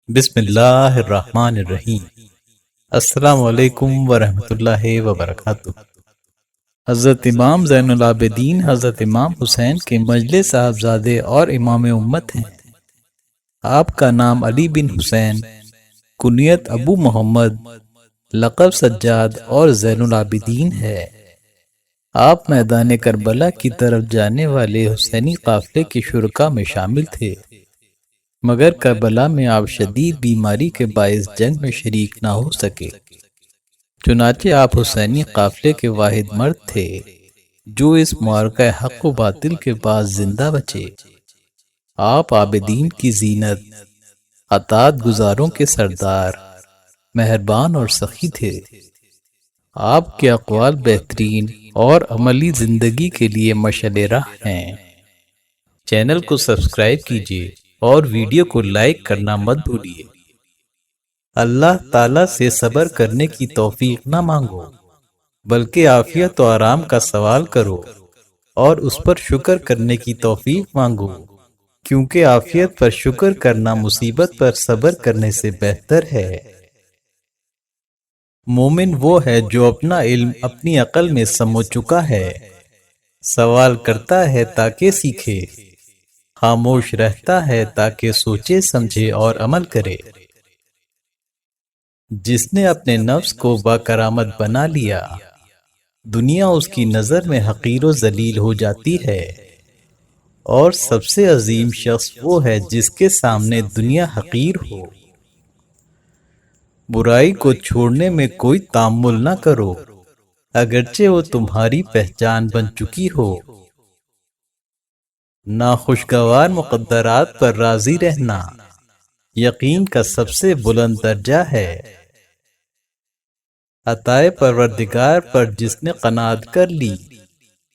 بسم اللہ الرحمن الرحیم۔ السلام علیکم ورحمۃ اللہ وبرکاتہ۔ حضرت امام زین العابدین حضرت امام حسین کے مجلے صاحبزادے اور امام امت ہیں۔ آپ کا نام علی بن حسین، کنیت ابو محمد، لقب سجاد اور زین العابدین ہے۔ آپ میدان کربلا کی طرف جانے والے حسینی قافلے کے شرکاء میں شامل تھے، مگر کربلا میں آپ شدید بیماری کے باعث جنگ میں شریک نہ ہو سکے۔ چنانچہ آپ حسینی قافلے کے واحد مرد تھے جو اس معرکہ حق و باطل کے بعد زندہ بچے۔ آپ عابدین کی زینت، اطاعت گزاروں کے سردار، مہربان اور سخی تھے۔ آپ کے اقوال بہترین اور عملی زندگی کے لیے مشعل راہ ہیں۔ چینل کو سبسکرائب کیجیے اور ویڈیو کو لائک کرنا مت بھولیے۔ اللہ تعالیٰ سے صبر کرنے کی توفیق نہ مانگو، بلکہ عافیت و آرام کا سوال کرو اور اس پر شکر کرنے کی توفیق مانگو، کیونکہ عافیت پر شکر کرنا مصیبت پر صبر کرنے سے بہتر ہے۔ مومن وہ ہے جو اپنا علم اپنی عقل میں سمو چکا ہے، سوال کرتا ہے تاکہ سیکھے، خاموش رہتا ہے تاکہ سوچے سمجھے اور عمل کرے۔ جس نے اپنے نفس کو باکرامت بنا لیا، دنیا اس کی نظر میں حقیر و ذلیل ہو جاتی ہے، اور سب سے عظیم شخص وہ ہے جس کے سامنے دنیا حقیر ہو۔ برائی کو چھوڑنے میں کوئی تامل نہ کرو، اگرچہ وہ تمہاری پہچان بن چکی ہو۔ ناخوشگوار مقدرات پر راضی رہنا یقین کا سب سے بلند درجہ ہے۔ عطائے پروردگار پر جس نے قناعت کر لی،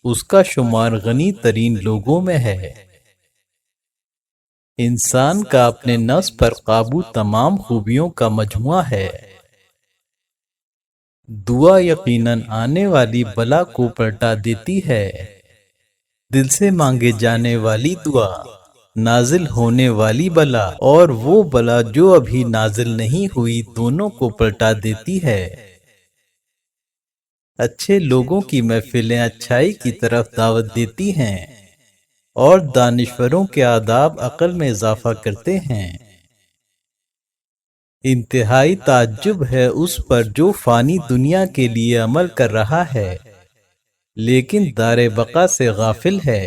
اس کا شمار غنی ترین لوگوں میں ہے۔ انسان کا اپنے نفس پر قابو تمام خوبیوں کا مجموعہ ہے۔ دعا یقیناً آنے والی بلا کو پلٹا دیتی ہے۔ دل سے مانگے جانے والی دعا، نازل ہونے والی بلا اور وہ بلا جو ابھی نازل نہیں ہوئی، دونوں کو پلٹا دیتی ہے۔ اچھے لوگوں کی محفلیں اچھائی کی طرف دعوت دیتی ہیں، اور دانشوروں کے آداب عقل میں اضافہ کرتے ہیں۔ انتہائی تعجب ہے اس پر جو فانی دنیا کے لیے عمل کر رہا ہے، لیکن دار بقا سے غافل ہے۔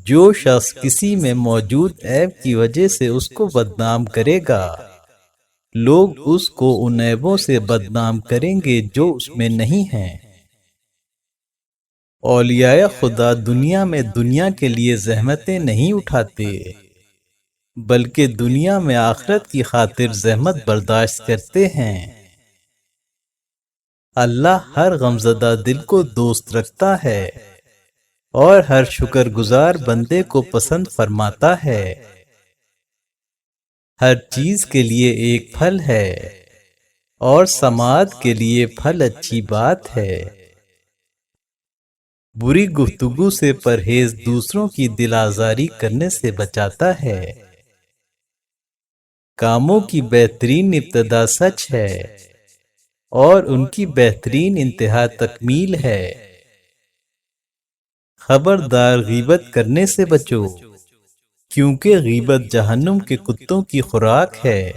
جو شخص کسی میں موجود عیب کی وجہ سے اس کو بدنام کرے گا، لوگ اس کو ان عیبوں سے بدنام کریں گے جو اس میں نہیں ہیں۔ اولیاء خدا دنیا میں دنیا کے لیے زحمتیں نہیں اٹھاتے، بلکہ دنیا میں آخرت کی خاطر زحمت برداشت کرتے ہیں۔ اللہ ہر غمزدہ دل کو دوست رکھتا ہے اور ہر شکر گزار بندے کو پسند فرماتا ہے۔ ہر چیز کے لیے ایک پھل ہے، اور سماعت کے لیے پھل اچھی بات ہے۔ بری گفتگو سے پرہیز دوسروں کی دل آزاری کرنے سے بچاتا ہے۔ کاموں کی بہترین ابتدا سچ ہے، اور ان کی بہترین انتہا تکمیل ہے۔ خبردار غیبت کرنے سے بچو، کیونکہ غیبت جہنم کے کتوں کی خوراک ہے۔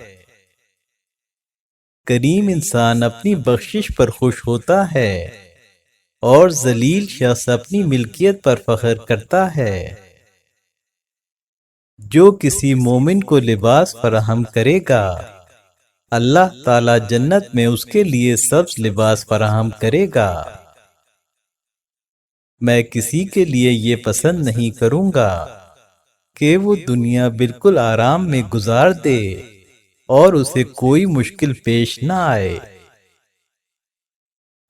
کریم انسان اپنی بخشش پر خوش ہوتا ہے، اور ذلیل شخص اپنی ملکیت پر فخر کرتا ہے۔ جو کسی مومن کو لباس فراہم کرے گا، اللہ تعالی جنت میں اس کے لیے سبز لباس فراہم کرے گا۔ میں کسی کے لیے یہ پسند نہیں کروں گا کہ وہ دنیا بالکل آرام میں گزار دے اور اسے کوئی مشکل پیش نہ آئے۔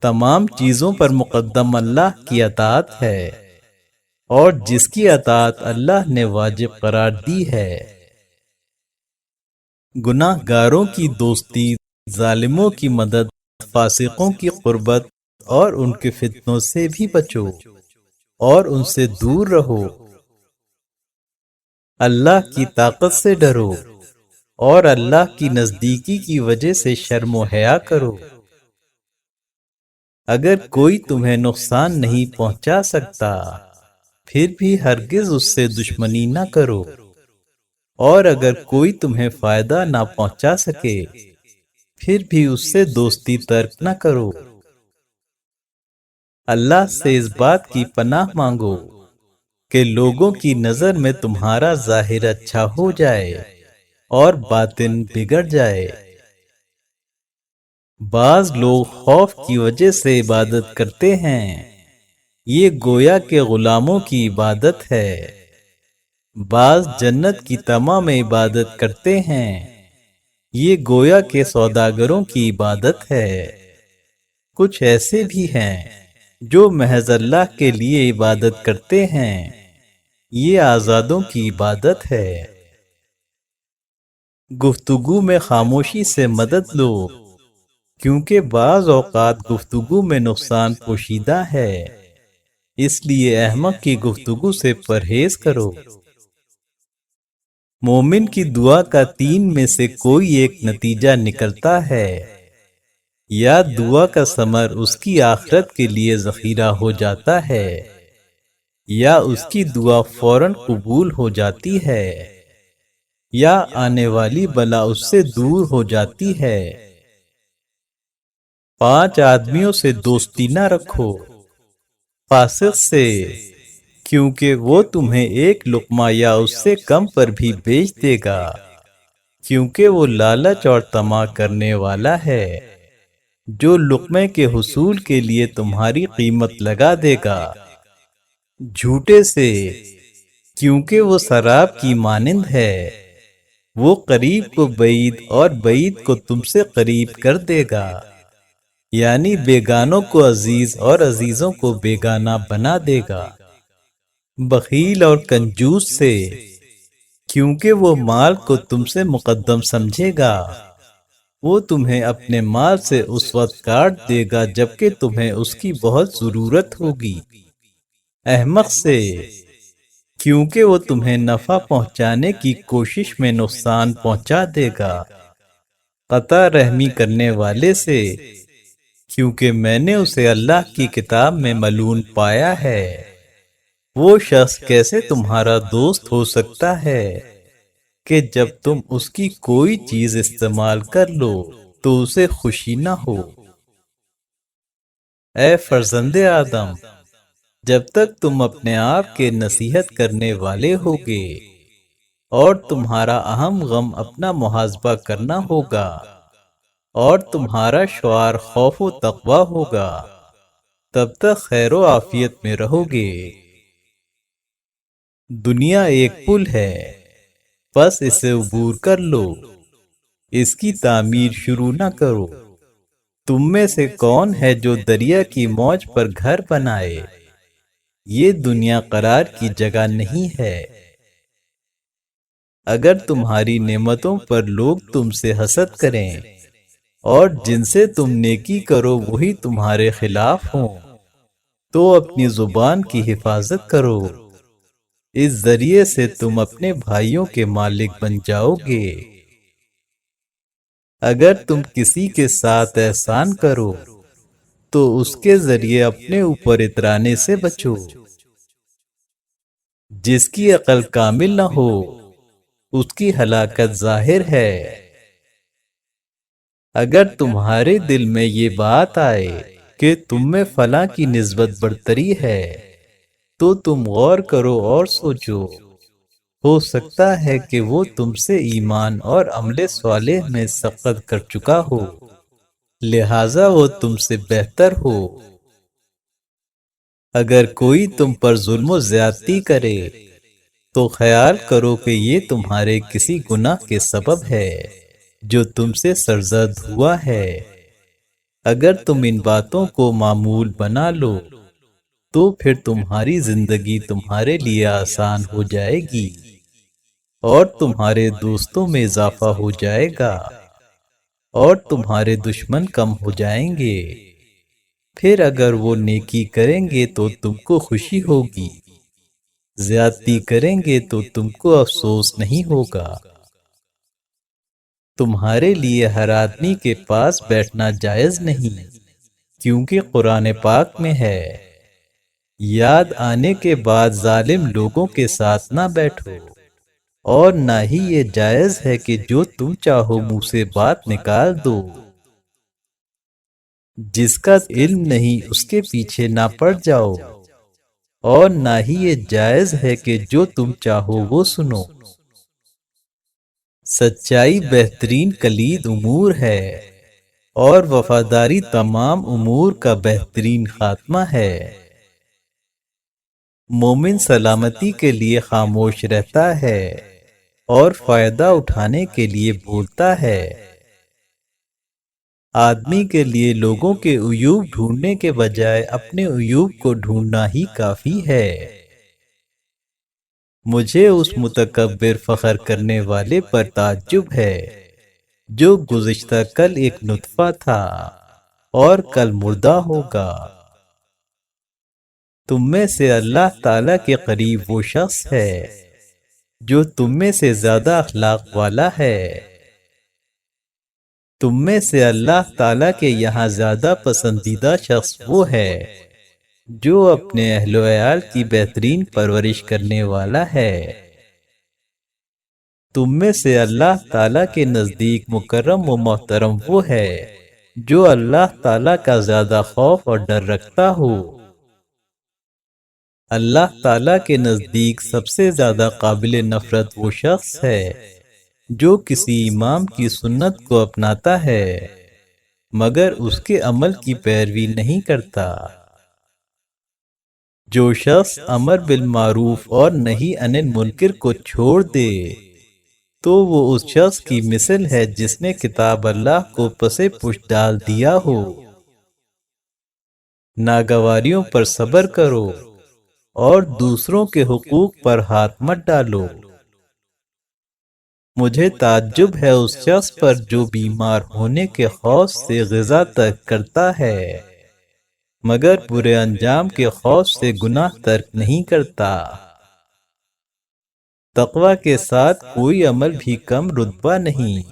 تمام چیزوں پر مقدم اللہ کی اطاعت ہے، اور جس کی اطاعت اللہ نے واجب قرار دی ہے۔ گناہ گاروں کی دوستی، ظالموں کی مدد، فاسقوں کی قربت اور ان کے فتنوں سے بھی بچو اور ان سے دور رہو۔ اللہ کی طاقت سے ڈرو اور اللہ کی نزدیکی کی وجہ سے شرم و حیا کرو۔ اگر کوئی تمہیں نقصان نہیں پہنچا سکتا پھر بھی ہرگز اس سے دشمنی نہ کرو، اور اگر کوئی تمہیں فائدہ نہ پہنچا سکے پھر بھی اس سے دوستی ترک نہ کرو۔ اللہ سے اس بات کی پناہ مانگو کہ لوگوں کی نظر میں تمہارا ظاہر اچھا ہو جائے اور باطن بگڑ جائے۔ بعض لوگ خوف کی وجہ سے عبادت کرتے ہیں، یہ گویا کہ غلاموں کی عبادت ہے۔ بعض جنت کی طمع میں عبادت کرتے ہیں، یہ گویا کہ سوداگروں کی عبادت ہے۔ کچھ ایسے بھی ہیں جو محض اللہ کے لیے عبادت کرتے ہیں، یہ آزادوں کی عبادت ہے۔ گفتگو میں خاموشی سے مدد لو، کیونکہ بعض اوقات گفتگو میں نقصان پوشیدہ ہے، اس لیے احمق کی گفتگو سے پرہیز کرو۔ مومن کی دعا کا 3 میں سے کوئی ایک نتیجہ نکلتا ہے، یا دعا کا ثمر اس کی آخرت کے لیے ذخیرہ ہو جاتا ہے، یا اس کی دعا فوراً قبول ہو جاتی ہے، یا آنے والی بلا اس سے دور ہو جاتی ہے۔ 5 آدمیوں سے دوستی نہ رکھو، فاسق سے، کیونکہ وہ تمہیں ایک لقمہ یا اس سے کم پر بھی بیچ دے گا، کیونکہ وہ لالچ اور طمع کرنے والا ہے، جو لقمے کے حصول کے لیے تمہاری قیمت لگا دے گا۔ جھوٹے سے، کیونکہ وہ سراب کی مانند ہے، وہ قریب کو بعید اور بعید کو تم سے قریب کر دے گا، یعنی بیگانوں کو عزیز اور عزیزوں کو بیگانہ بنا دے گا۔ بخیل اور کنجوس سے، کیونکہ وہ مال کو تم سے مقدم سمجھے گا، وہ تمہیں اپنے مال سے اس وقت کاٹ دے گا جبکہ تمہیں اس کی بہت ضرورت ہوگی۔ احمق سے، کیونکہ وہ تمہیں نفع پہنچانے کی کوشش میں نقصان پہنچا دے گا۔ قطع رحمی کرنے والے سے، کیونکہ میں نے اسے اللہ کی کتاب میں ملعون پایا ہے۔ وہ شخص کیسے تمہارا دوست ہو سکتا ہے کہ جب تم اس کی کوئی چیز استعمال کر لو تو اسے خوشی نہ ہو۔ اے فرزند آدم، جب تک تم اپنے آپ کے نصیحت کرنے والے ہوگے اور تمہارا اہم غم اپنا محاسبہ کرنا ہوگا اور تمہارا شعار خوف و تقوی ہوگا، تب تک خیر و عافیت میں رہو گے۔ دنیا ایک پل ہے، بس اسے عبور کر لو، اس کی تعمیر شروع نہ کرو۔ تم میں سے کون ہے جو دریا کی موج پر گھر بنائے؟ یہ دنیا قرار کی جگہ نہیں ہے۔ اگر تمہاری نعمتوں پر لوگ تم سے حسد کریں اور جن سے تم نیکی کرو وہی تمہارے خلاف ہوں، تو اپنی زبان کی حفاظت کرو، اس ذریعے سے تم اپنے بھائیوں کے مالک بن جاؤ گے۔ اگر تم کسی کے ساتھ احسان کرو تو اس کے ذریعے اپنے اوپر اترانے سے بچو۔ جس کی عقل کامل نہ ہو اس کی ہلاکت ظاہر ہے۔ اگر تمہارے دل میں یہ بات آئے کہ تم میں فلاں کی نسبت برتری ہے تو تم غور کرو اور سوچو، ہو سکتا ہے کہ وہ تم سے ایمان اور عمل صالح میں سبقت کر چکا ہو، لہذا وہ تم سے بہتر ہو۔ اگر کوئی تم پر ظلم و زیادتی کرے تو خیال کرو کہ یہ تمہارے کسی گناہ کے سبب ہے جو تم سے سرزد ہوا ہے۔ اگر تم ان باتوں کو معمول بنا لو تو پھر تمہاری زندگی تمہارے لیے آسان ہو جائے گی اور تمہارے دوستوں میں اضافہ ہو جائے گا اور تمہارے دشمن کم ہو جائیں گے۔ پھر اگر وہ نیکی کریں گے تو تم کو خوشی ہوگی، زیادتی کریں گے تو تم کو افسوس نہیں ہوگا۔ تمہارے لیے ہر آدمی کے پاس بیٹھنا جائز نہیں، کیونکہ قرآن پاک میں ہے، یاد آنے کے بعد ظالم لوگوں کے ساتھ نہ بیٹھو، اور نہ ہی یہ جائز ہے کہ جو تم چاہو منہ سے بات نکال دو۔ جس کا علم نہیں اس کے پیچھے نہ پڑ جاؤ، اور نہ ہی یہ جائز ہے کہ جو تم چاہو وہ سنو۔ سچائی بہترین کلید امور ہے، اور وفاداری تمام امور کا بہترین خاتمہ ہے۔ مومن سلامتی کے لیے خاموش رہتا ہے اور فائدہ اٹھانے کے لیے بولتا ہے۔ آدمی کے لیے لوگوں کے عیوب ڈھونڈنے کے بجائے اپنے عیوب کو ڈھونڈنا ہی کافی ہے۔ مجھے اس متکبر فخر کرنے والے پر تعجب ہے جو گزشتہ کل ایک نطفہ تھا اور کل مردہ ہوگا۔ تم میں سے اللہ تعالیٰ کے قریب وہ شخص ہے جو تم میں سے زیادہ اخلاق والا ہے۔ تم میں سے اللہ تعالیٰ کے یہاں زیادہ پسندیدہ شخص وہ ہے جو اپنے اہل و عیال کی بہترین پرورش کرنے والا ہے۔ تم میں سے اللہ تعالیٰ کے نزدیک مکرم و محترم وہ ہے جو اللہ تعالیٰ کا زیادہ خوف اور ڈر رکھتا ہو۔ اللہ تعالیٰ کے نزدیک سب سے زیادہ قابل نفرت وہ شخص ہے جو کسی امام کی سنت کو اپناتا ہے مگر اس کے عمل کی پیروی نہیں کرتا۔ جو شخص امر بالمعروف اور نہی عن المنکر کو چھوڑ دے تو وہ اس شخص کی مثل ہے جس نے کتاب اللہ کو پسے پشت ڈال دیا ہو۔ ناگواریوں پر صبر کرو اور دوسروں کے حقوق پر ہاتھ مت ڈالو۔ مجھے تعجب ہے اس شخص پر جو بیمار ہونے کے خوف سے غذا ترک کرتا ہے مگر برے انجام کے خوف سے گناہ ترک نہیں کرتا۔ تقوی کے ساتھ کوئی عمل بھی کم رتبہ نہیں،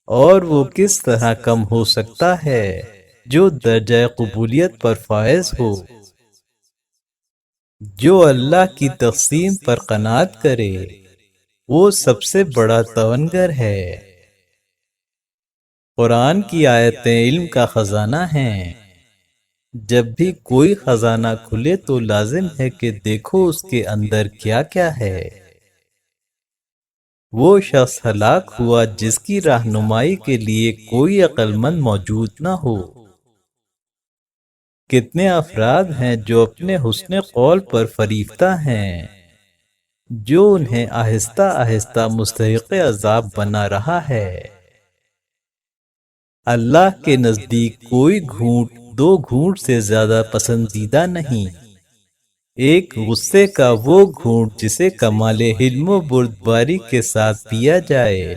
اور وہ کس طرح کم ہو سکتا ہے جو درجہ قبولیت پر فائز ہو۔ جو اللہ کی تقسیم پر قناعت کرے وہ سب سے بڑا توانگر ہے۔ قرآن کی آیتیں علم کا خزانہ ہیں۔ جب بھی کوئی خزانہ کھلے تو لازم ہے کہ دیکھو اس کے اندر کیا کیا ہے۔ وہ شخص ہلاک ہوا جس کی رہنمائی کے لیے کوئی عقل مند موجود نہ ہو۔ کتنے افراد ہیں جو اپنے حسن قول پر فریفتہ ہیں جو انہیں آہستہ آہستہ مستحق عذاب بنا رہا ہے۔ اللہ کے نزدیک کوئی گھونٹ دو گھونٹ سے زیادہ پسندیدہ نہیں۔ ایک غصے کا وہ گھونٹ جسے کمال حلم و بردباری کے ساتھ پیا جائے،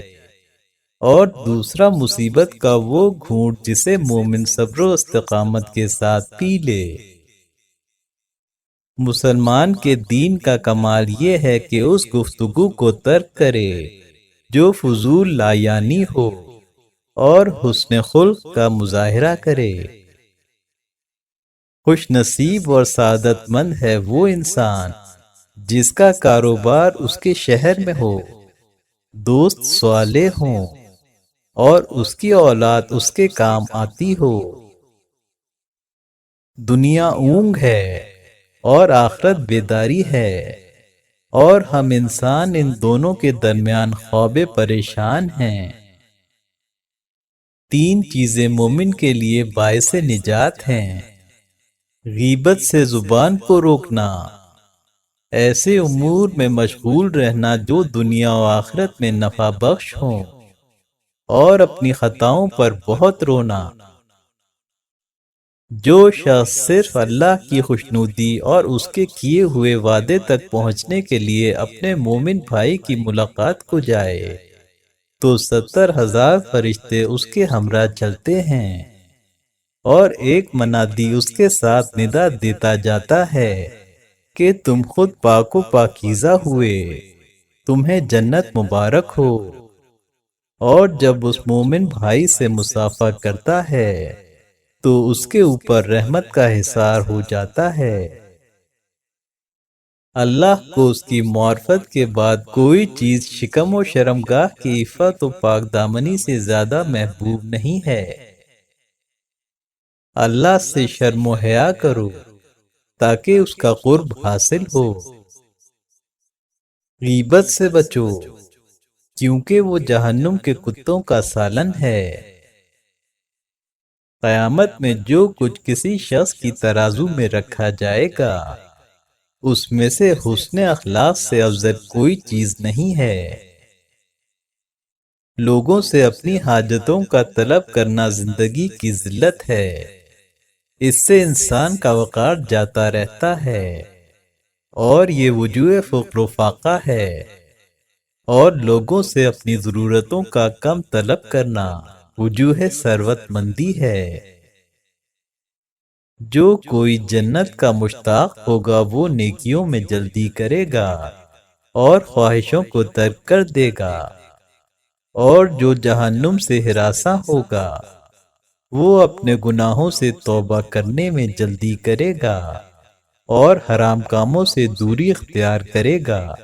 اور دوسرا مصیبت کا وہ گھونٹ جسے مومن صبر و استقامت کے ساتھ پی لے۔ مسلمان کے دین کا کمال یہ ہے کہ اس گفتگو کو ترک کرے جو فضول لایانی ہو اور حسن خلق کا مظاہرہ کرے۔ خوش نصیب اور سعادت مند ہے وہ انسان جس کا کاروبار اس کے شہر میں ہو، دوست صالح ہوں اور اس کی اولاد اس کے کام آتی ہو۔ دنیا اونگ ہے اور آخرت بیداری ہے، اور ہم انسان ان دونوں کے درمیان خوابے پریشان ہیں۔ تین چیزیں مومن کے لیے باعث نجات ہیں: غیبت سے زبان کو روکنا، ایسے امور میں مشغول رہنا جو دنیا و آخرت میں نفع بخش ہوں، اور اپنی خطاؤں پر بہت رونا۔ جو شخص صرف اللہ کی خوشنودی اور اس کے کیے ہوئے وعدے تک پہنچنے کے لیے اپنے مومن بھائی کی ملاقات کو جائے تو 70,000 فرشتے اس کے ہمراہ چلتے ہیں، اور ایک منادی اس کے ساتھ ندا دیتا جاتا ہے کہ تم خود پاک و پاکیزہ ہوئے، تمہیں جنت مبارک ہو۔ اور جب اس مومن بھائی سے مصافحہ کرتا ہے تو اس کے اوپر رحمت کا حصار ہو جاتا ہے۔ اللہ کو اس کی معرفت کے بعد کوئی چیز شکم و شرمگاہ کی عفت و پاک دامنی سے زیادہ محبوب نہیں ہے۔ اللہ سے شرم و حیا کرو تاکہ اس کا قرب حاصل ہو۔ غیبت سے بچو کیونکہ وہ جہنم کے کتوں کا سالن ہے۔ قیامت میں جو کچھ کسی شخص کی ترازو میں رکھا جائے گا اس میں سے حسن اخلاق سے افضل کوئی چیز نہیں ہے۔ لوگوں سے اپنی حاجتوں کا طلب کرنا زندگی کی ذلت ہے۔ اس سے انسان کا وقار جاتا رہتا ہے اور یہ وجوہ فقر و فاقہ ہے۔ اور لوگوں سے اپنی ضرورتوں کا کم طلب کرنا وجوہ ثروت مندی ہے۔ جو کوئی جنت کا مشتاق ہوگا وہ نیکیوں میں جلدی کرے گا اور خواہشوں کو ترک کر دے گا، اور جو جہنم سے ہراساں ہوگا وہ اپنے گناہوں سے توبہ کرنے میں جلدی کرے گا اور حرام کاموں سے دوری اختیار کرے گا۔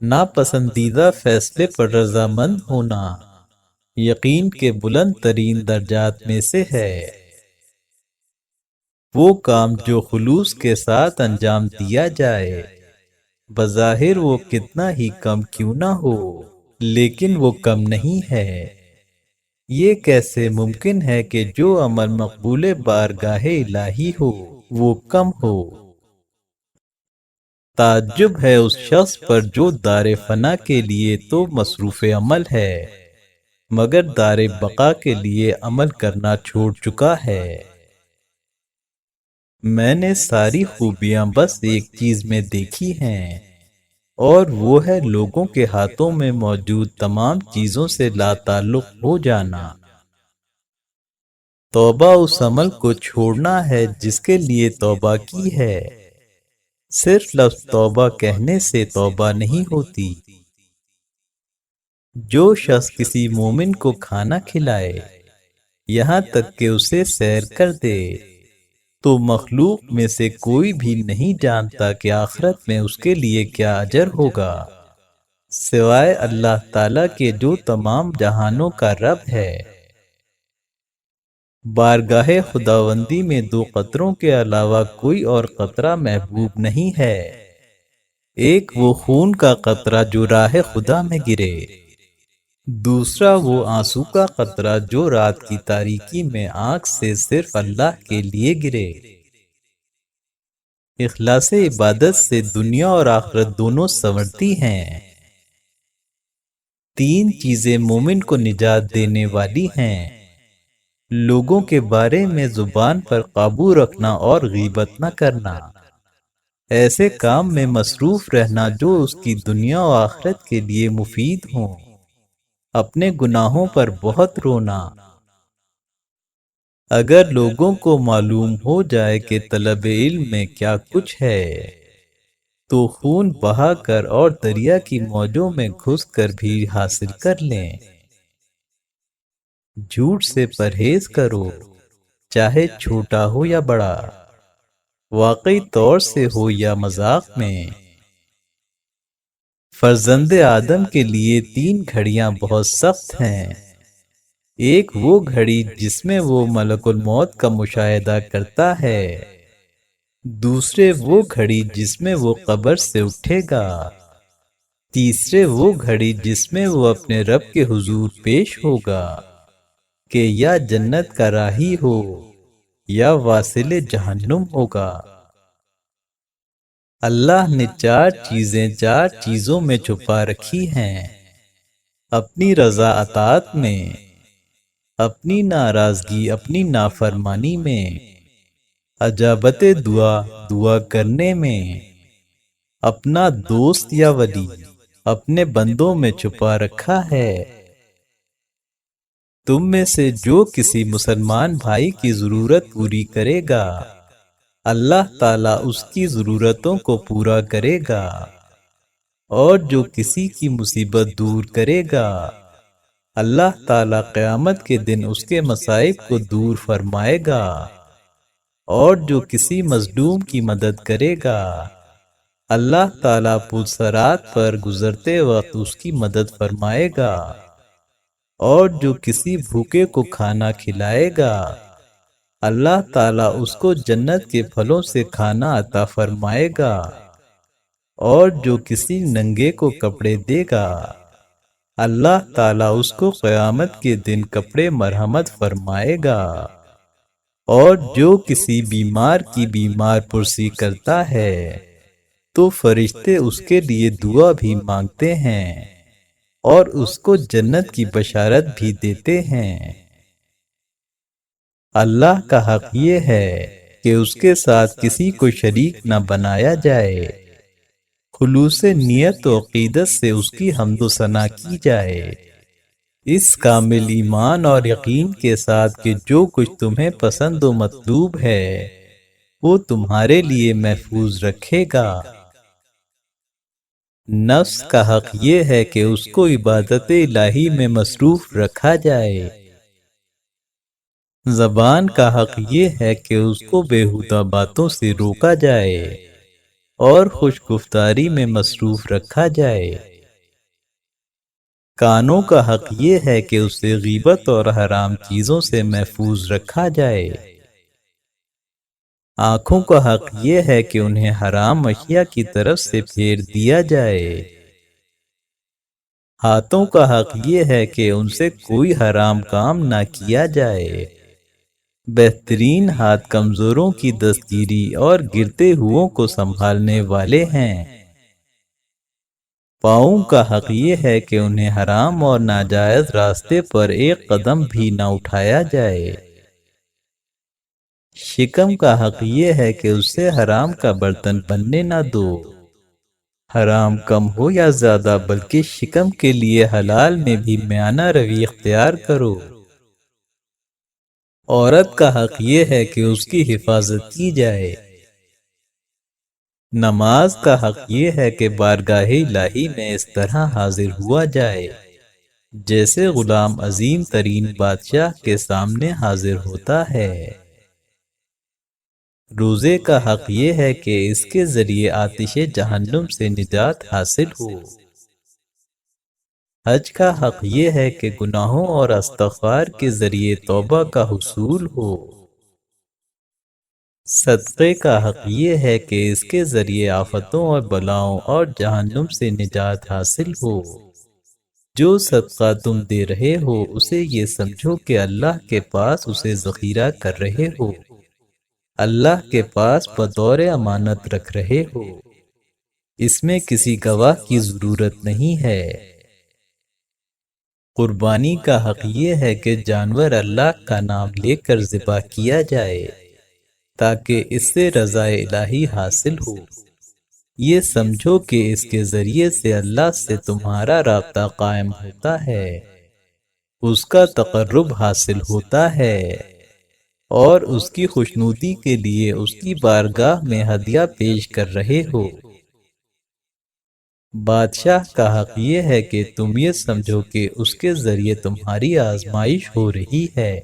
ناپسندیدہ فیصلے پر رضامند ہونا یقین کے بلند ترین درجات میں سے ہے۔ وہ کام جو خلوص کے ساتھ انجام دیا جائے بظاہر وہ کتنا ہی کم کیوں نہ ہو لیکن وہ کم نہیں ہے۔ یہ کیسے ممکن ہے کہ جو عمل مقبول بارگاہ الہی ہو وہ کم ہو؟ تعجب ہے اس شخص پر جو دار فنا کے لیے تو مصروف عمل ہے مگر دار بقا کے لیے عمل کرنا چھوڑ چکا ہے۔ میں نے ساری خوبیاں بس ایک چیز میں دیکھی ہیں اور وہ ہے لوگوں کے ہاتھوں میں موجود تمام چیزوں سے لا تعلق ہو جانا۔ توبہ اس عمل کو چھوڑنا ہے جس کے لیے توبہ کی ہے۔ صرف لفظ توبہ کہنے سے توبہ نہیں ہوتی۔ جو شخص کسی مومن کو کھانا کھلائے یہاں تک کہ اسے سیر کر دے تو مخلوق میں سے کوئی بھی نہیں جانتا کہ آخرت میں اس کے لیے کیا اجر ہوگا سوائے اللہ تعالیٰ کے جو تمام جہانوں کا رب ہے۔ بارگاہ خداوندی میں دو قطروں کے علاوہ کوئی اور قطرہ محبوب نہیں ہے۔ ایک وہ خون کا قطرہ جو راہ خدا میں گرے، دوسرا وہ آنسو کا قطرہ جو رات کی تاریکی میں آنکھ سے صرف اللہ کے لیے گرے۔ اخلاص عبادت سے دنیا اور آخرت دونوں سنورتی ہیں۔ تین چیزیں مومن کو نجات دینے والی ہیں: لوگوں کے بارے میں زبان پر قابو رکھنا اور غیبت نہ کرنا، ایسے کام میں مصروف رہنا جو اس کی دنیا و آخرت کے لیے مفید ہوں، اپنے گناہوں پر بہت رونا۔ اگر لوگوں کو معلوم ہو جائے کہ طلب علم میں کیا کچھ ہے تو خون بہا کر اور دریا کی موجوں میں گھس کر بھی حاصل کر لیں۔ جھوٹ سے پرہیز کرو چاہے چھوٹا ہو یا بڑا، واقعی طور سے ہو یا مذاق میں۔ فرزند آدم کے لیے تین گھڑیاں بہت سخت ہیں: ایک وہ گھڑی جس میں وہ ملک الموت کا مشاہدہ کرتا ہے، دوسرے وہ گھڑی جس میں وہ قبر سے اٹھے گا، تیسرے وہ گھڑی جس میں وہ اپنے رب کے حضور پیش ہوگا کہ یا جنت کا راہی ہو یا واصل جہنم ہوگا۔ اللہ نے چار چیزوں میں چھپا رکھی ہیں: اپنی رضا اطاعت میں، اپنی ناراضگی اپنی نافرمانی میں، اجابت دعا کرنے میں۔ اپنا دوست یا ولی اپنے بندوں میں چھپا رکھا ہے۔ تم میں سے جو کسی مسلمان بھائی کی ضرورت پوری کرے گا اللہ تعالیٰ اس کی ضرورتوں کو پورا کرے گا۔ اور جو کسی کی مصیبت دور کرے گا اللہ تعالیٰ قیامت کے دن اس کے مصائب کو دور فرمائے گا، اور جو کسی مظلوم کی مدد کرے گا اللہ تعالیٰ پلسرات پر گزرتے وقت اس کی مدد فرمائے گا، اور جو کسی بھوکے کو کھانا کھلائے گا اللہ تعالیٰ اس کو جنت کے پھلوں سے کھانا عطا فرمائے گا، اور جو کسی ننگے کو کپڑے دے گا اللہ تعالیٰ اس کو قیامت کے دن کپڑے مرحمت فرمائے گا، اور جو کسی بیمار کی بیمار پرسی کرتا ہے تو فرشتے اس کے لیے دعا بھی مانگتے ہیں اور اس کو جنت کی بشارت بھی دیتے ہیں۔ اللہ کا حق یہ ہے کہ اس کے ساتھ کسی کو شریک نہ بنایا جائے، خلوص نیت و عقیدت سے اس کی حمد و ثنا کی جائے، اس کامل ایمان اور یقین کے ساتھ کہ جو کچھ تمہیں پسند و مطلوب ہے وہ تمہارے لیے محفوظ رکھے گا۔ نفس کا حق یہ ہے کہ اس کو عبادت الہی میں مصروف رکھا جائے، زبان کا حق یہ ہے کہ اس کو بیہودہ باتوں سے روکا جائے اور خوش گفتاری میں مصروف رکھا جائے، کانوں کا حق یہ ہے کہ اسے غیبت اور حرام چیزوں سے محفوظ رکھا جائے، آنکھوں کا حق یہ ہے کہ انہیں حرام اشیاء کی طرف سے پھیر دیا جائے، ہاتھوں کا حق یہ ہے کہ ان سے کوئی حرام کام نہ کیا جائے، بہترین ہاتھ کمزوروں کی دستگیری اور گرتے ہوئوں کو سنبھالنے والے ہیں، پاؤں کا حق یہ ہے کہ انہیں حرام اور ناجائز راستے پر ایک قدم بھی نہ اٹھایا جائے، شکم کا حق یہ ہے کہ اسے حرام کا برتن بننے نہ دو، حرام کم ہو یا زیادہ بلکہ شکم کے لیے حلال میں بھی میانہ روی اختیار کرو، عورت کا حق یہ ہے کہ اس کی حفاظت کی جائے، نماز کا حق یہ ہے کہ بارگاہ الہی میں اس طرح حاضر ہوا جائے جیسے غلام عظیم ترین بادشاہ کے سامنے حاضر ہوتا ہے، روزے کا حق یہ ہے کہ اس کے ذریعے آتش جہنم سے نجات حاصل ہو، حج کا حق یہ ہے کہ گناہوں اور استغفار کے ذریعے توبہ کا حصول ہو، صدقے کا حق یہ ہے کہ اس کے ذریعے آفتوں اور بلاؤں اور جہنم سے نجات حاصل ہو، جو صدقہ تم دے رہے ہو اسے یہ سمجھو کہ اللہ کے پاس اسے ذخیرہ کر رہے ہو، اللہ کے پاس بطور امانت رکھ رہے ہو، اس میں کسی گواہ کی ضرورت نہیں ہے، قربانی کا حق یہ ہے کہ جانور اللہ کا نام لے کر ذبح کیا جائے تاکہ اس سے رضا الہی حاصل ہو، یہ سمجھو کہ اس کے ذریعے سے اللہ سے تمہارا رابطہ قائم ہوتا ہے، اس کا تقرب حاصل ہوتا ہے اور اس کی خوشنودی کے لیے اس کی بارگاہ میں ہدیہ پیش کر رہے ہو، بادشاہ کا حق یہ ہے کہ تم یہ سمجھو کہ اس کے ذریعے تمہاری آزمائش ہو رہی ہے،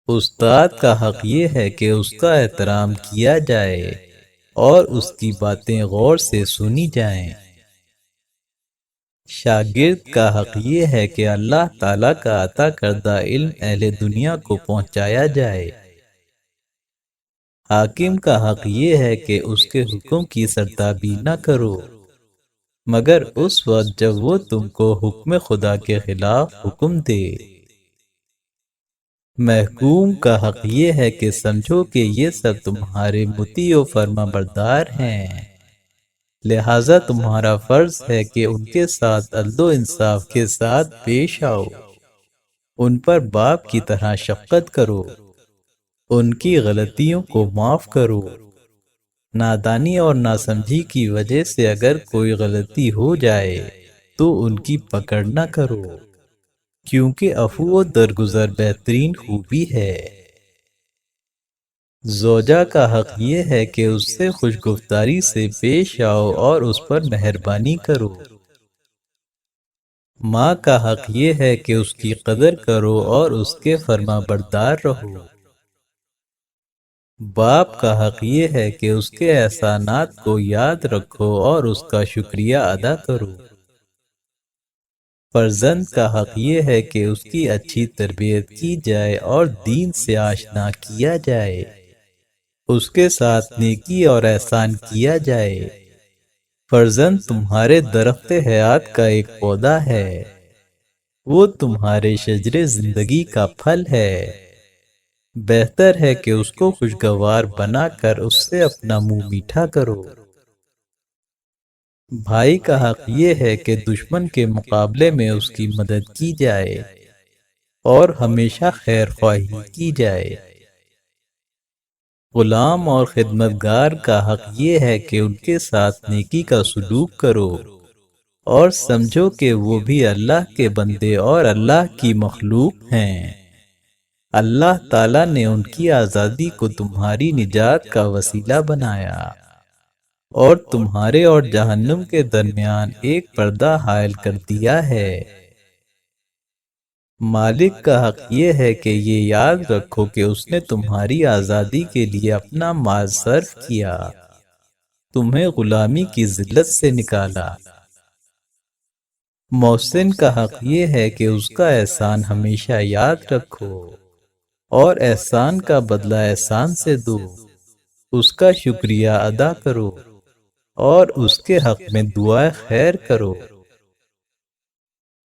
استاد کا حق یہ ہے کہ اس کا احترام کیا جائے اور اس کی باتیں غور سے سنی جائیں، شاگرد کا حق یہ ہے کہ اللہ تعالیٰ کا عطا کردہ علم اہل دنیا کو پہنچایا جائے، حاکم کا حق یہ ہے کہ اس کے حکم کی سرتابی نہ کرو مگر اس وقت جب وہ تم کو حکم خدا کے خلاف حکم دے، محکوم کا حق یہ ہے کہ سمجھو کہ یہ سب تمہارے مطیع و فرما بردار ہیں، لہذا تمہارا فرض ہے کہ ان کے ساتھ عدل و انصاف کے ساتھ پیش آؤ، ان پر باپ کی طرح شفقت کرو، ان کی غلطیوں کو معاف کرو، نادانی اور ناسمجھی کی وجہ سے اگر کوئی غلطی ہو جائے تو ان کی پکڑ نہ کرو، کیونکہ عفو و درگزر بہترین خوبی ہے۔ زوجہ کا حق یہ ہے کہ اس سے خوش گفتاری سے پیش آؤ اور اس پر مہربانی کرو۔ ماں کا حق یہ ہے کہ اس کی قدر کرو اور اس کے فرما بردار رہو۔ باپ کا حق یہ ہے کہ اس کے احسانات کو یاد رکھو اور اس کا شکریہ ادا کرو۔ فرزند کا حق یہ ہے کہ اس کی اچھی تربیت کی جائے اور دین سے آشنا کیا جائے، اس کے ساتھ نیکی اور احسان کیا جائے۔ فرزند تمہارے درخت حیات کا ایک پودا ہے، وہ تمہارے شجر زندگی کا پھل ہے۔ بہتر ہے کہ اس کو خوشگوار بنا کر اس سے اپنا منہ میٹھا کرو۔ بھائی کا حق یہ ہے کہ دشمن کے مقابلے میں اس کی مدد کی جائے اور ہمیشہ خیر خواہی کی جائے۔ غلام اور خدمتگار کا حق یہ ہے کہ ان کے ساتھ نیکی کا سلوک کرو اور سمجھو کہ وہ بھی اللہ کے بندے اور اللہ کی مخلوق ہیں۔ اللہ تعالیٰ نے ان کی آزادی کو تمہاری نجات کا وسیلہ بنایا اور تمہارے اور جہنم کے درمیان ایک پردہ حائل کر دیا ہے۔ مالک کا حق یہ ہے کہ یہ یاد رکھو کہ اس نے تمہاری آزادی کے لیے اپنا مال صرف کیا، تمہیں غلامی کی ذلت سے نکالا۔ محسن کا حق یہ ہے کہ اس کا احسان ہمیشہ یاد رکھو اور احسان کا بدلہ احسان سے دو، اس کا شکریہ ادا کرو اور اس کے حق میں دعائے خیر کرو۔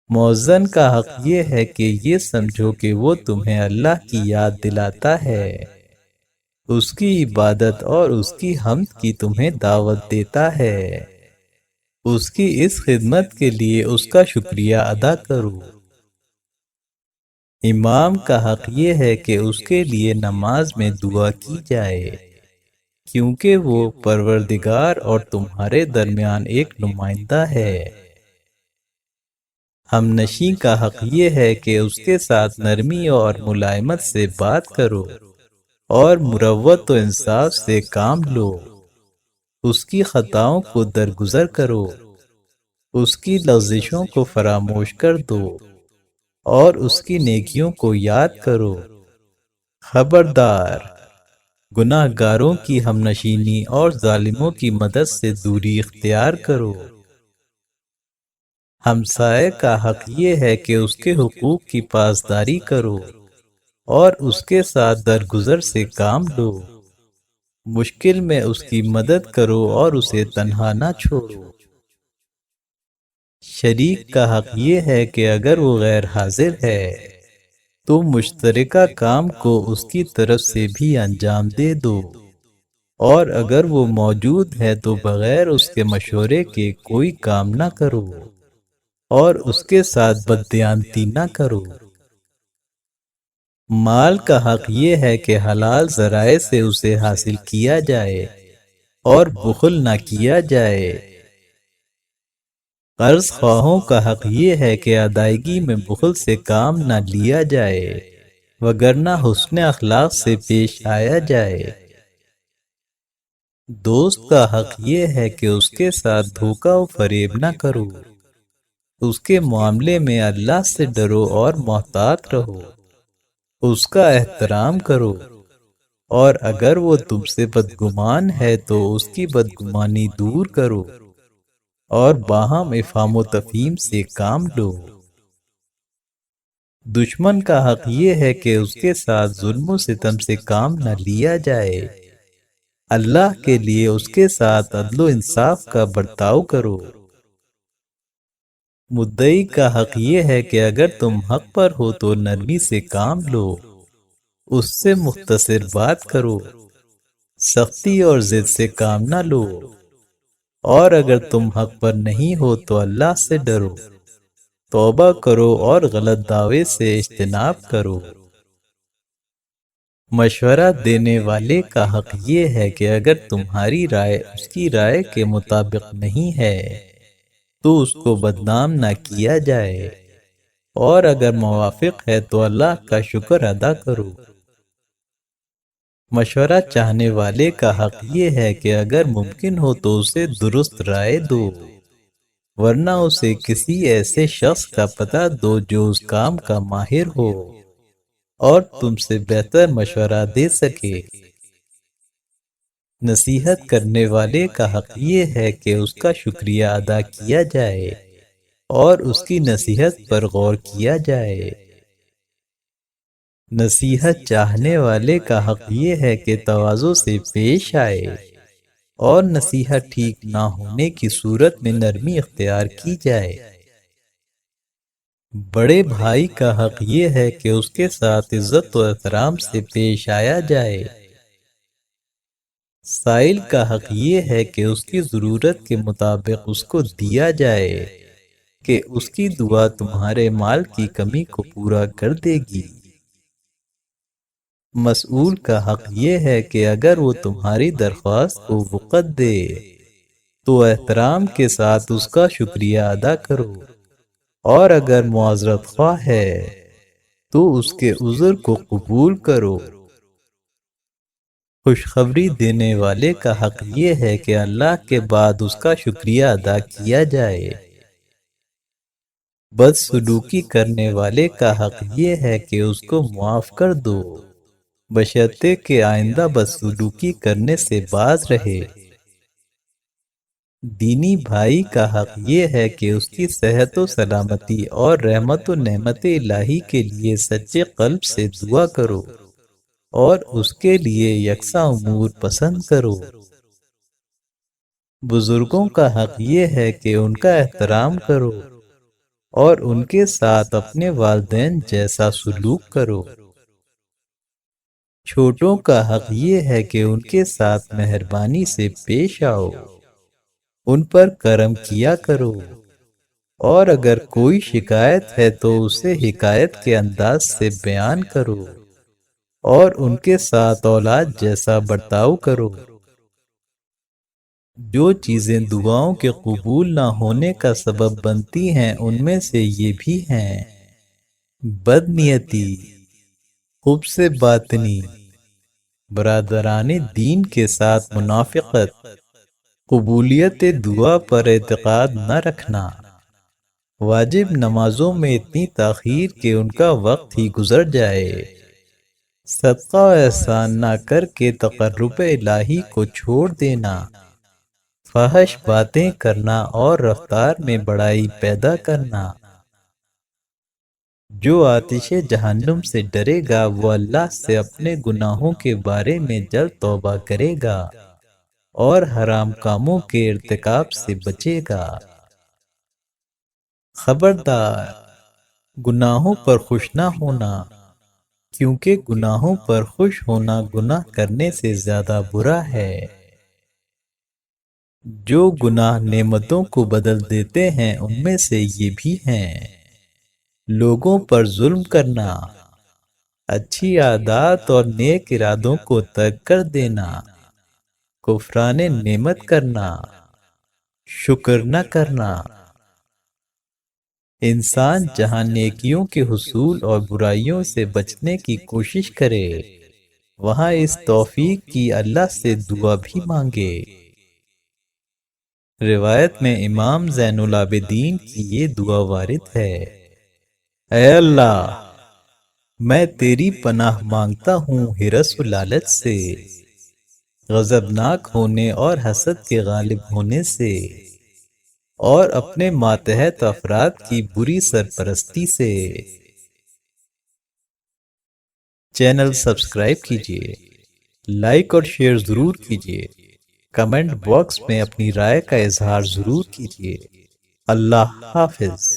مؤذن کا حق یہ ہے کہ یہ سمجھو کہ وہ تمہیں اللہ کی یاد دلاتا ہے، اس کی عبادت اور اس کی حمد کی تمہیں دعوت دیتا ہے، اس کی اس خدمت کے لیے اس کا شکریہ ادا کرو۔ امام کا حق یہ ہے کہ اس کے لیے نماز میں دعا کی جائے، کیونکہ وہ پروردگار اور تمہارے درمیان ایک نمائندہ ہے۔ ہم نشیں کا حق یہ ہے کہ اس کے ساتھ نرمی اور ملائمت سے بات کرو اور مروت و انصاف سے کام لو، اس کی خطاؤں کو درگزر کرو، اس کی لغزشوں کو فراموش کر دو اور اس کی نیکیوں کو یاد کرو۔ خبردار، گناہ گاروں کی ہم نشینی اور ظالموں کی مدد سے دوری اختیار کرو۔ ہمسائے کا حق یہ ہے کہ اس کے حقوق کی پاسداری کرو اور اس کے ساتھ درگزر سے کام لو، مشکل میں اس کی مدد کرو اور اسے تنہا نہ چھوڑو۔ شریک کا حق یہ ہے کہ اگر وہ غیر حاضر ہے تو مشترکہ کام کو اس کی طرف سے بھی انجام دے دو، اور اگر وہ موجود ہے تو بغیر اس کے مشورے کے کوئی کام نہ کرو اور اس کے ساتھ بددیانتی نہ کرو۔ مال کا حق یہ ہے کہ حلال ذرائع سے اسے حاصل کیا جائے اور بخل نہ کیا جائے۔ قرض خواہوں کا حق یہ ہے کہ ادائیگی میں بخل سے کام نہ لیا جائے، وگرنہ حسن اخلاق سے پیش آیا جائے۔ دوست کا حق یہ ہے کہ اس کے ساتھ دھوکہ و فریب نہ کرو، اس کے معاملے میں اللہ سے ڈرو اور محتاط رہو، اس کا احترام کرو، اور اگر وہ تم سے بدگمان ہے تو اس کی بدگمانی دور کرو اور باہم افہام و تفہیم سے کام لو۔ دشمن کا حق یہ ہے کہ اس کے ساتھ ظلم و ستم سے کام نہ لیا جائے، اللہ کے لیے اس کے ساتھ عدل و انصاف کا برتاؤ کرو۔ مدعی کا حق یہ ہے کہ اگر تم حق پر ہو تو نرمی سے کام لو، اس سے مختصر بات کرو، سختی اور ضد سے کام نہ لو، اور اگر تم حق پر نہیں ہو تو اللہ سے ڈرو، توبہ کرو اور غلط دعوے سے اجتناب کرو۔ مشورہ دینے والے کا حق یہ ہے کہ اگر تمہاری رائے اس کی رائے کے مطابق نہیں ہے تو اس کو بدنام نہ کیا جائے، اور اگر موافق ہے تو اللہ کا شکر ادا کرو۔ مشورہ چاہنے والے کا حق یہ ہے کہ اگر ممکن ہو تو اسے درست رائے دو، ورنہ اسے کسی ایسے شخص کا پتہ دو جو اس کام کا ماہر ہو اور تم سے بہتر مشورہ دے سکے۔ نصیحت کرنے والے کا حق یہ ہے کہ اس کا شکریہ ادا کیا جائے اور اس کی نصیحت پر غور کیا جائے۔ نصیحت چاہنے والے کا حق یہ ہے کہ تواضع سے پیش آئے اور نصیحت ٹھیک نہ ہونے کی صورت میں نرمی اختیار کی جائے۔ بڑے بھائی کا حق یہ ہے کہ اس کے ساتھ عزت و احترام سے پیش آیا جائے۔ سائل کا حق یہ ہے کہ اس کی ضرورت کے مطابق اس کو دیا جائے کہ اس کی دعا تمہارے مال کی کمی کو پورا کر دے گی۔ مسئول کا حق یہ ہے کہ اگر وہ تمہاری درخواست کو وقت دے تو احترام کے ساتھ اس کا شکریہ ادا کرو، اور اگر معذرت خواہ ہے تو اس کے عذر کو قبول کرو۔ خوشخبری دینے والے کا حق یہ ہے کہ اللہ کے بعد اس کا شکریہ ادا کیا جائے۔ بدسلوکی کرنے والے کا حق یہ ہے کہ اس کو معاف کر دو، بشرطے کہ آئندہ بدسلوکی کرنے سے باز رہے۔ دینی بھائی کا حق یہ ہے کہ اس کی صحت و سلامتی اور رحمت و نعمت الہی کے لیے سچے قلب سے دعا کرو اور اس کے لیے یکساں امور پسند کرو۔ بزرگوں کا حق یہ ہے کہ ان کا احترام کرو اور ان کے ساتھ اپنے والدین جیسا سلوک کرو۔ چھوٹوں کا حق یہ ہے کہ ان کے ساتھ مہربانی سے پیش آؤ، ان پر کرم کیا کرو، اور اگر کوئی شکایت ہے تو اسے حکایت کے انداز سے بیان کرو اور ان کے ساتھ اولاد جیسا برتاؤ کرو۔ جو چیزیں دعاؤں کے قبول نہ ہونے کا سبب بنتی ہیں ان میں سے یہ بھی ہیں: بدنیتی، خبث باطنی، برادران دین کے ساتھ منافقت، قبولیت دعا پر اعتقاد نہ رکھنا، واجب نمازوں میں اتنی تاخیر کہ ان کا وقت ہی گزر جائے، صدقہ و احسان نہ کر کے تقرب الہی کو چھوڑ دینا، فحش باتیں کرنا اور رفتار میں بڑائی پیدا کرنا۔ جو آتش جہنم سے ڈرے گا وہ اللہ سے اپنے گناہوں کے بارے میں جلد توبہ کرے گا اور حرام کاموں کے ارتکاب سے بچے گا۔ خبردار، گناہوں پر خوش نہ ہونا، کیونکہ گناہوں پر خوش ہونا گناہ کرنے سے زیادہ برا ہے۔ جو گناہ نعمتوں کو بدل دیتے ہیں ان میں سے یہ بھی ہیں: لوگوں پر ظلم کرنا، اچھی عادات اور نیک ارادوں کو ترک کر دینا، کفران نعمت کرنا، شکر نہ کرنا۔ انسان جہاں نیکیوں کے حصول اور برائیوں سے بچنے کی کوشش کرے وہاں اس توفیق کی اللہ سے دعا بھی مانگے۔ روایت میں امام زین العابدین کی یہ دعا وارد ہے: اے اللہ، میں تیری پناہ مانگتا ہوں ہرس و لالچ سے، غضبناک ہونے اور حسد کے غالب ہونے سے، اور اپنے ماتحت افراد کی بری سرپرستی سے۔ چینل سبسکرائب کیجیے، لائک اور شیئر ضرور کیجیے، کمنٹ باکس میں اپنی رائے کا اظہار ضرور کیجیے۔ اللہ حافظ۔